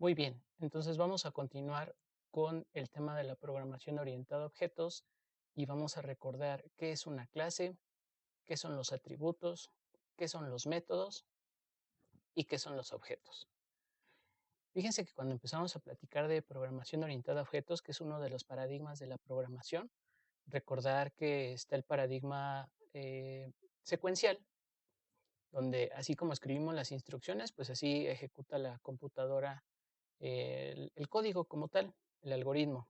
Muy bien, entonces vamos a continuar con el tema de la programación orientada a objetos y vamos a recordar qué es una clase, qué son los atributos, qué son los métodos y qué son los objetos. Fíjense que cuando empezamos a platicar de programación orientada a objetos, que es uno de los paradigmas de la programación, recordar que está el paradigma secuencial, donde así como escribimos las instrucciones, pues así ejecuta la computadora el código como tal, el algoritmo.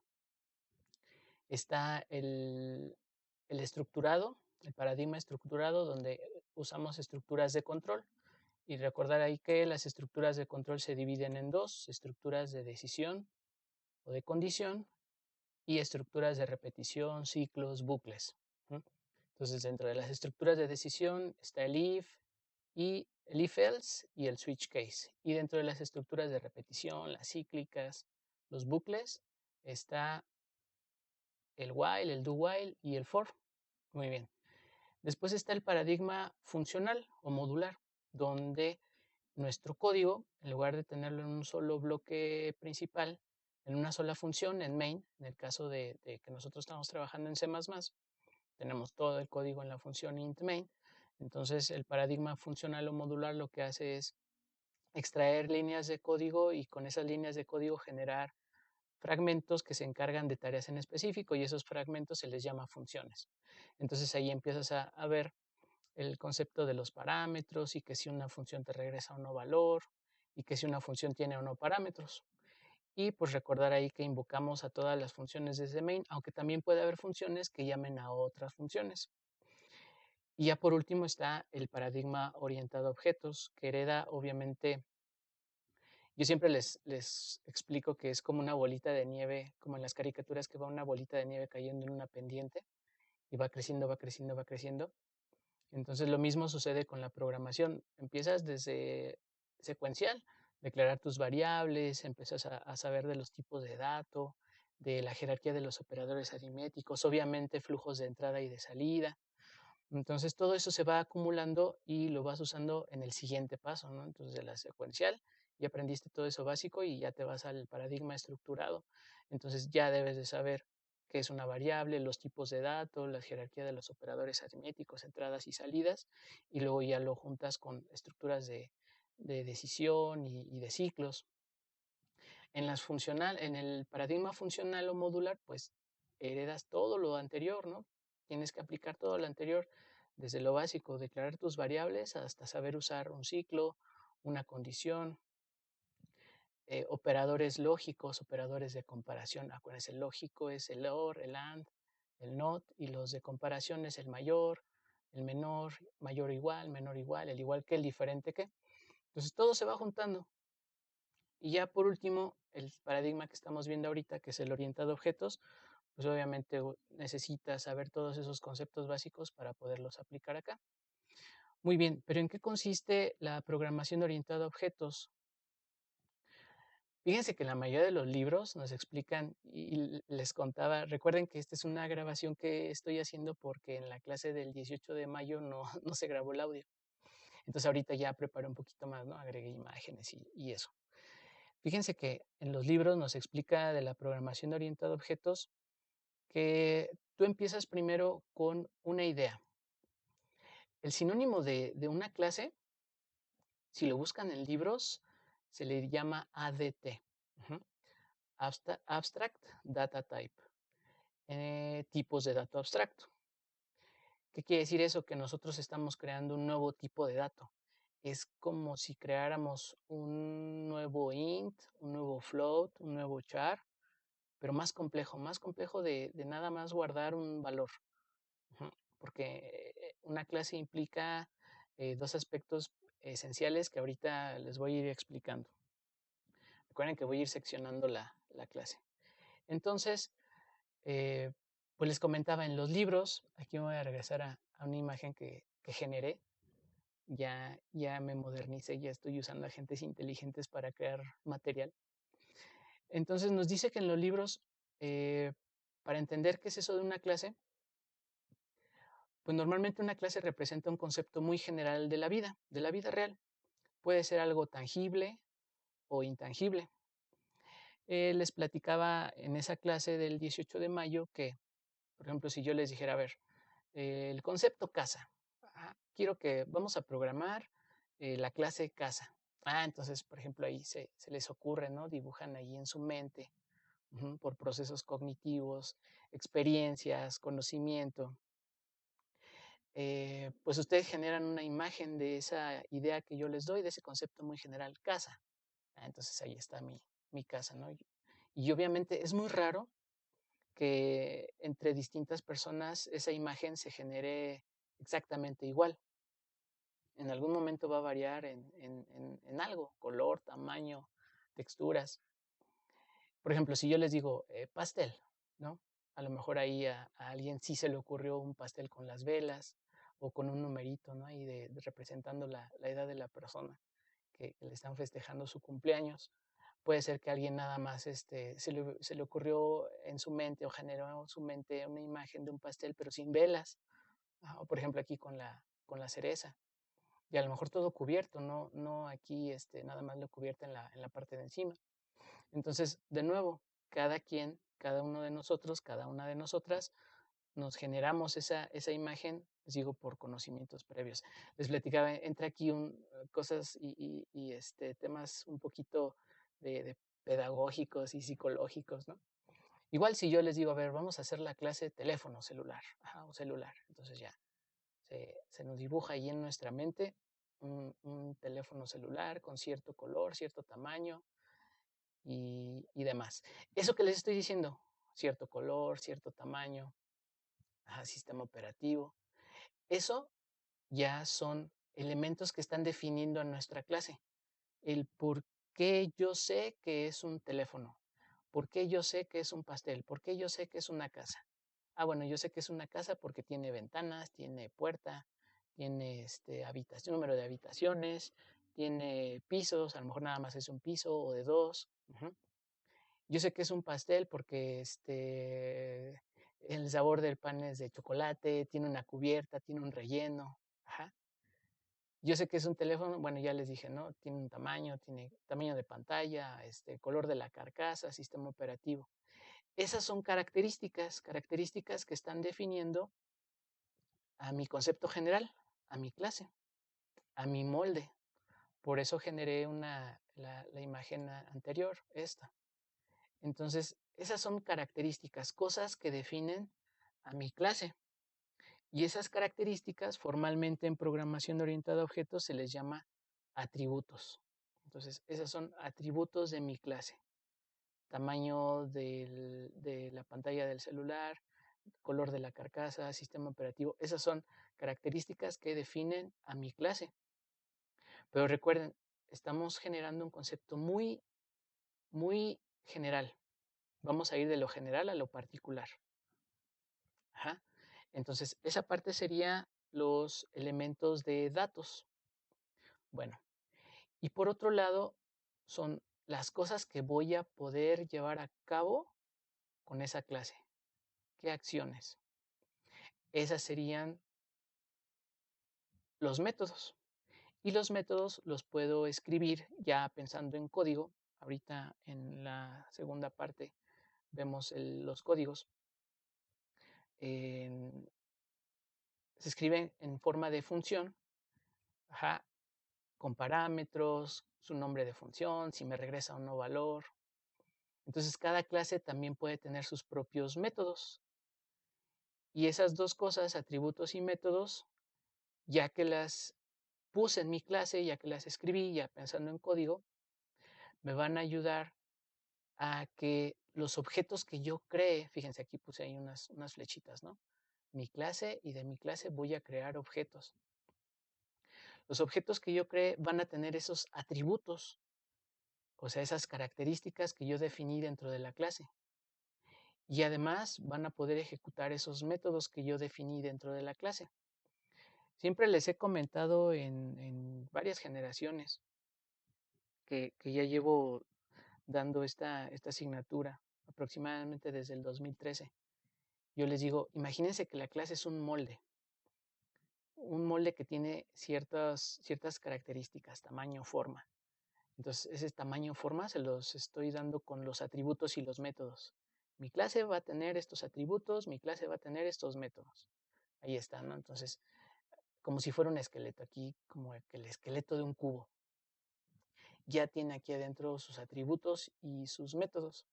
Está el estructurado, el paradigma estructurado, donde usamos estructuras de control. Y recordar ahí que las estructuras de control se dividen en dos, estructuras de decisión o de condición y estructuras de repetición, ciclos, bucles. Entonces, dentro de las estructuras de decisión está el if y el if-else y el switch case. Y dentro de las estructuras de repetición, las cíclicas, los bucles, está el while, el do while y el for. Muy bien. Después está el paradigma funcional o modular, donde nuestro código, en lugar de tenerlo en un solo bloque principal, en una sola función, en main, en el caso de que nosotros estamos trabajando en C++, tenemos todo el código en la función int main. Entonces, el paradigma funcional o modular lo que hace es extraer líneas de código y con esas líneas de código generar fragmentos que se encargan de tareas en específico y esos fragmentos se les llama funciones. Entonces ahí empiezas a ver el concepto de los parámetros y que si una función te regresa o no valor y que si una función tiene o no parámetros. Y pues recordar ahí que invocamos a todas las funciones desde main, aunque también puede haber funciones que llamen a otras funciones. Y ya por último está el paradigma orientado a objetos, que hereda obviamente, yo siempre les explico que es como una bolita de nieve, como en las caricaturas que va una bolita de nieve cayendo en una pendiente y va creciendo, va creciendo, va creciendo. Entonces lo mismo sucede con la programación. Empiezas desde secuencial, declarar tus variables, empiezas a saber de los tipos de datos, de la jerarquía de los operadores aritméticos, obviamente flujos de entrada y de salida. Entonces todo eso se va acumulando y lo vas usando en el siguiente paso, ¿no? Entonces de la secuencial ya aprendiste todo eso básico y ya te vas al paradigma estructurado. Entonces ya debes de saber qué es una variable, los tipos de datos, la jerarquía de los operadores aritméticos, entradas y salidas, y luego ya lo juntas con estructuras de decisión y de ciclos. En el paradigma funcional o modular, pues heredas todo lo anterior, ¿no? Tienes que aplicar todo lo anterior, desde lo básico, declarar tus variables, hasta saber usar un ciclo, una condición, operadores lógicos, operadores de comparación. Acuérdense, el lógico es el OR, el AND, el NOT, y los de comparación es el mayor, el menor, mayor o igual, menor o igual, el igual que, el diferente que. Entonces todo se va juntando. Y ya por último, el paradigma que estamos viendo ahorita, que es el orientado a objetos, pues obviamente necesitas saber todos esos conceptos básicos para poderlos aplicar acá. Muy bien, pero ¿en qué consiste la programación orientada a objetos? Fíjense que la mayoría de los libros nos explican y les contaba, recuerden que esta es una grabación que estoy haciendo porque en la clase del 18 de mayo no, no se grabó el audio. Entonces ahorita ya preparé un poquito más, ¿no? Agregué imágenes y eso. Fíjense que en los libros nos explica de la programación orientada a objetos que tú empiezas primero con una idea. El sinónimo de una clase, si lo buscan en libros, se le llama ADT. Ujú. Abstract Data Type. Tipos de dato abstracto. ¿Qué quiere decir eso? Que nosotros estamos creando un nuevo tipo de dato. Es como si creáramos un nuevo int, un nuevo float, un nuevo char, pero más complejo de nada más guardar un valor. Ujú, porque una clase implica dos aspectos esenciales que ahorita les voy a ir explicando. Recuerden que voy a ir seccionando la clase. Entonces, eh, pues les comentaba en los libros, aquí me voy a regresar a una imagen que generé. Ya me modernicé, ya estoy usando agentes inteligentes para crear material. Entonces nos dice que en los libros, eh, para entender qué es eso de una clase, pues normalmente una clase representa un concepto muy general de la vida real. Puede ser algo tangible o intangible. Les platicaba en esa clase del 18 de mayo que, por ejemplo, si yo les dijera, a ver, el concepto casa, quiero que vamos a programar la clase casa. Entonces, por ejemplo, ahí se les ocurre, ¿no? Dibujan ahí en su mente, por procesos cognitivos, experiencias, conocimiento. Pues ustedes generan una imagen de esa idea que yo les doy, de ese concepto muy general, casa. Entonces ahí está mi casa, ¿no? Y obviamente es muy raro que entre distintas personas esa imagen se genere exactamente igual. En algún momento va a variar en algo, color, tamaño, texturas. Por ejemplo, si yo les digo pastel, ¿no? A lo mejor ahí a alguien sí se le ocurrió un pastel con las velas o con un numerito, ¿no? Ahí representando la edad de la persona que le están festejando su cumpleaños. Puede ser que alguien nada más se le ocurrió en su mente o generó en su mente una imagen de un pastel, pero sin velas. O por ejemplo, aquí con la cereza. Y a lo mejor todo cubierto, no aquí nada más lo cubierta en la parte de encima. Entonces, de nuevo, cada quien, cada uno de nosotros, cada una de nosotras, nos generamos esa imagen, les digo, por conocimientos previos. Les platicaba, entre aquí cosas y temas un poquito de pedagógicos y psicológicos, ¿no? Igual si yo les digo, a ver, vamos a hacer la clase teléfono celular, o celular, entonces ya se nos dibuja ahí en nuestra mente un teléfono celular con cierto color, cierto tamaño y demás. Eso que les estoy diciendo, cierto color, cierto tamaño, sistema operativo, eso ya son elementos que están definiendo a nuestra clase. El por qué yo sé que es un teléfono, por qué yo sé que es un pastel, por qué yo sé que es una casa. Bueno, yo sé que es una casa porque tiene ventanas, tiene puerta, tiene número de habitaciones, tiene pisos, a lo mejor nada más es un piso o de dos. Yo sé que es un pastel porque el sabor del pan es de chocolate, tiene una cubierta, tiene un relleno. Yo sé que es un teléfono, bueno, ya les dije, ¿no? Tiene tamaño de pantalla, color de la carcasa, sistema operativo. Esas son características que están definiendo a mi concepto general, a mi clase, a mi molde. Por eso generé la imagen anterior, esta. Entonces, esas son características, cosas que definen a mi clase. Y esas características, formalmente en programación orientada a objetos, se les llama atributos. Entonces, esos son atributos de mi clase. Tamaño de la pantalla del celular, color de la carcasa, sistema operativo. Esas son características que definen a mi clase. Pero recuerden, estamos generando un concepto muy, muy general. Vamos a ir de lo general a lo particular. Entonces, esa parte sería los elementos de datos. Bueno, y por otro lado, son las cosas que voy a poder llevar a cabo con esa clase. ¿Qué acciones? Esas serían los métodos. Y los métodos los puedo escribir ya pensando en código. Ahorita en la segunda parte vemos los códigos. Se escriben en forma de función, con parámetros, su nombre de función, si me regresa un no valor. Entonces, cada clase también puede tener sus propios métodos. Y esas dos cosas, atributos y métodos, ya que las puse en mi clase, ya que las escribí, ya pensando en código, me van a ayudar a que los objetos que yo cree, fíjense, aquí puse ahí unas flechitas, ¿no? Mi clase, y de mi clase voy a crear objetos. Los objetos que yo cree van a tener esos atributos, o sea, esas características que yo definí dentro de la clase. Y además van a poder ejecutar esos métodos que yo definí dentro de la clase. Siempre les he comentado en varias generaciones que ya llevo dando esta asignatura aproximadamente desde el 2013. Yo les digo, imagínense que la clase es un molde que tiene ciertas características, tamaño, forma. Entonces, ese tamaño forma se los estoy dando con los atributos y los métodos. Mi clase va a tener estos atributos, mi clase va a tener estos métodos. Ahí está, ¿no? Entonces, como si fuera un esqueleto, aquí como que el esqueleto de un cubo. Ya tiene aquí adentro sus atributos y sus métodos.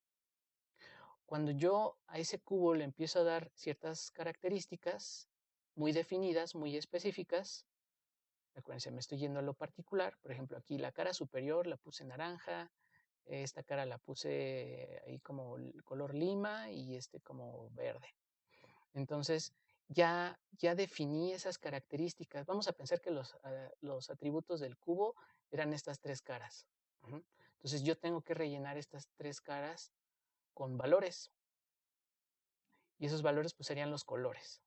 Cuando yo a ese cubo le empiezo a dar ciertas características muy definidas, muy específicas, acuérdense, me estoy yendo a lo particular. Por ejemplo, aquí la cara superior la puse naranja, esta cara la puse ahí como el color lima y este como verde. Entonces, ya definí esas características. Vamos a pensar que los atributos del cubo eran estas tres caras. Entonces, yo tengo que rellenar estas tres caras con valores. Y esos valores pues serían los colores.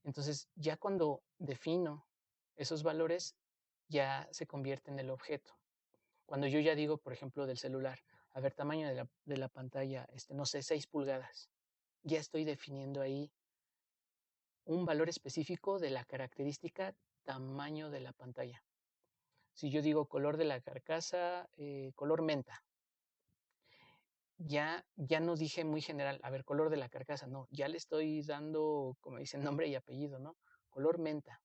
Entonces, ya cuando defino esos valores, ya se convierte en el objeto. Cuando yo ya digo, por ejemplo, del celular, a ver, tamaño de la pantalla, no sé, 6 pulgadas, ya estoy definiendo ahí un valor específico de la característica tamaño de la pantalla. Si yo digo color de la carcasa, color menta, ya no dije muy general, a ver, color de la carcasa, no, ya le estoy dando, como dicen, nombre y apellido, ¿no? Color menta.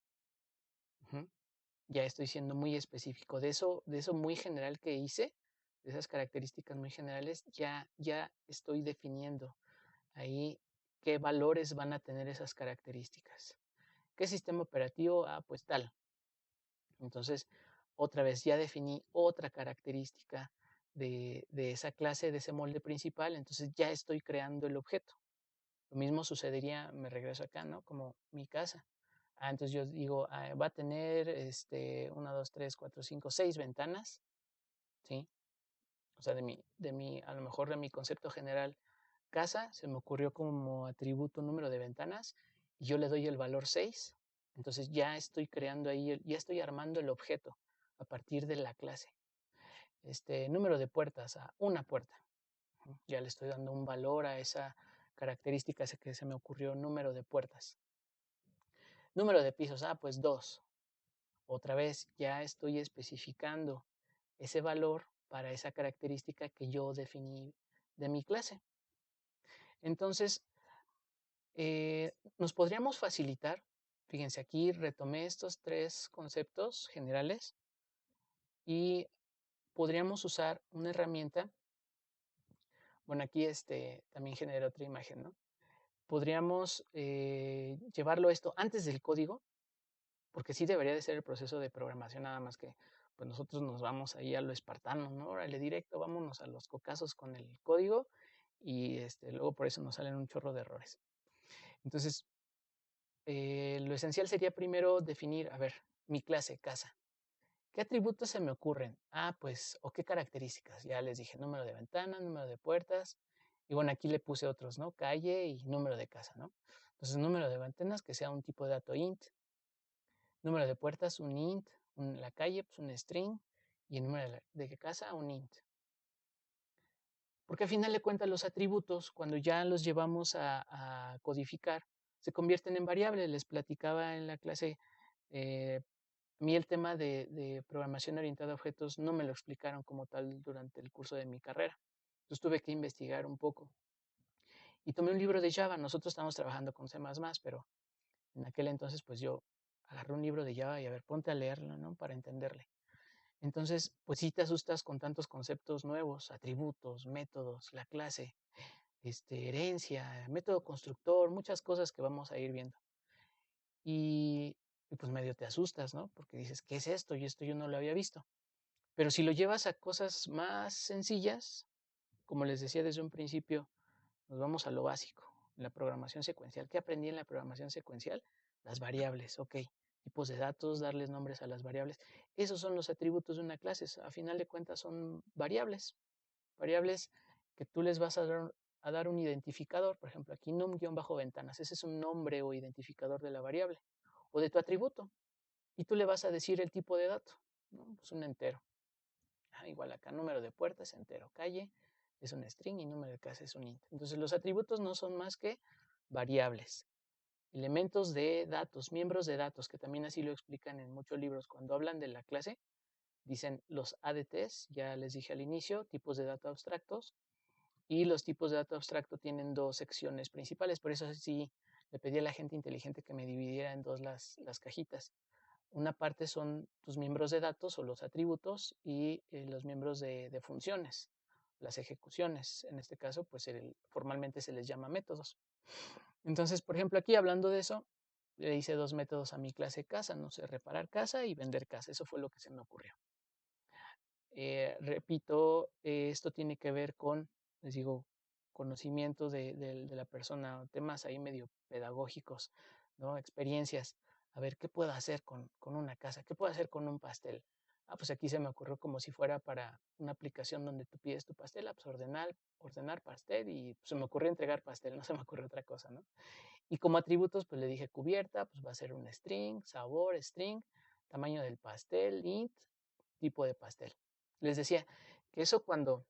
Ujú. Ya estoy siendo muy específico. De eso muy general que hice, de esas características muy generales, ya estoy definiendo ahí qué valores van a tener esas características. ¿Qué sistema operativo? Ah, pues tal. Entonces, otra vez ya definí otra característica de esa clase, de ese molde principal, entonces ya estoy creando el objeto. Lo mismo sucedería, me regreso acá, ¿no? Como mi casa. Entonces yo digo, va a tener 1, 2, 3, 4, 5, 6 ventanas, ¿sí? O sea, a lo mejor de mi concepto general, casa, se me ocurrió como atributo número de ventanas y yo le doy el valor 6. Entonces ya estoy creando ahí, ya estoy armando el objeto a partir de la clase. Número de puertas, a una puerta. Ya le estoy dando un valor a esa característica que se me ocurrió, número de puertas. Número de pisos, pues 2. Otra vez, ya estoy especificando ese valor para esa característica que yo definí de mi clase. Entonces, nos podríamos facilitar, fíjense, aquí retomé estos tres conceptos generales y podríamos usar una herramienta. Bueno, aquí también genera otra imagen, ¿no? Podríamos llevarlo esto antes del código, porque sí debería de ser el proceso de programación, nada más que pues nosotros nos vamos ahí a lo espartano, ¿no? Órale, directo, vámonos a los cocazos con el código y luego por eso nos salen un chorro de errores. Entonces, lo esencial sería primero definir, a ver, mi clase, casa. ¿Qué atributos se me ocurren? Pues, o qué características. Ya les dije, número de ventanas, número de puertas. Y bueno, aquí le puse otros, ¿no? Calle y número de casa, ¿no? Entonces, número de ventanas que sea un tipo de dato int. Número de puertas, un int. La calle, pues un string. Y el número de casa, un int. Porque al final de cuentas los atributos, cuando ya los llevamos a codificar, se convierten en variables. Les platicaba en la clase, a mí el tema de programación orientada a objetos no me lo explicaron como tal durante el curso de mi carrera. Entonces tuve que investigar un poco. Y tomé un libro de Java. Nosotros estamos trabajando con C++, pero en aquel entonces pues yo agarré un libro de Java y a ver, ponte a leerlo, ¿no? Para entenderle. Entonces, pues sí te asustas con tantos conceptos nuevos, atributos, métodos, la clase, herencia, método constructor, muchas cosas que vamos a ir viendo. Y pues medio te asustas, ¿no? Porque dices, ¿qué es esto? Y esto yo no lo había visto. Pero si lo llevas a cosas más sencillas, como les decía desde un principio, nos vamos a lo básico, la programación secuencial. ¿Qué aprendí en la programación secuencial? Las variables, ok. Tipos de datos, darles nombres a las variables. Esos son los atributos de una clase. A final de cuentas son variables. Variables que tú les vas a dar un identificador. Por ejemplo, aquí num-ventanas. Ese es un nombre o identificador de la variable o de tu atributo. Y tú le vas a decir el tipo de dato, ¿no? Pues un entero. Igual acá, número de puertas, entero. Calle es un string y número de casa es un int. Entonces los atributos no son más que variables, elementos de datos, miembros de datos, que también así lo explican en muchos libros. Cuando hablan de la clase, dicen los ADTs, ya les dije al inicio, tipos de datos abstractos, y los tipos de dato abstracto tienen dos secciones principales, por eso sí le pedí a la gente inteligente que me dividiera en dos las cajitas. Una parte son tus miembros de datos o los atributos y los miembros de funciones, las ejecuciones. En este caso, pues formalmente se les llama métodos. Entonces, por ejemplo, aquí hablando de eso, le hice dos métodos a mi clase casa, no sé, reparar casa y vender casa. Eso fue lo que se me ocurrió. Repito, esto tiene que ver con, les digo, conocimiento de la persona, temas ahí medio pedagógicos, ¿no? Experiencias. A ver, ¿qué puedo hacer con una casa? ¿Qué puedo hacer con un pastel? Ah, pues aquí se me ocurrió como si fuera para una aplicación donde tú pides tu pastel, pues ordenar pastel y pues, se me ocurrió entregar pastel, no se me ocurrió otra cosa, ¿no? Y como atributos, pues le dije cubierta, pues va a ser un string, sabor, string, tamaño del pastel, int, tipo de pastel. Les decía que eso cuando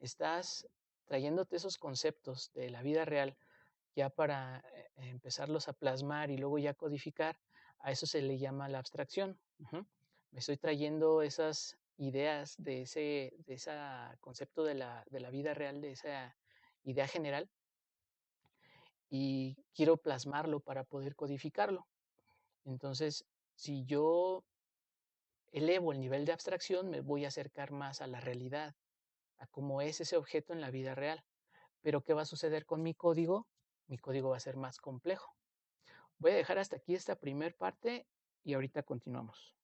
estás trayéndote esos conceptos de la vida real ya para empezarlos a plasmar y luego ya codificar, a eso se le llama la abstracción. Me estoy trayendo esas ideas de ese concepto de la vida real, de esa idea general, y quiero plasmarlo para poder codificarlo. Entonces, si yo elevo el nivel de abstracción, me voy a acercar más a la realidad, a cómo es ese objeto en la vida real. Pero, ¿qué va a suceder con mi código? Mi código va a ser más complejo. Voy a dejar hasta aquí esta primer parte y ahorita continuamos.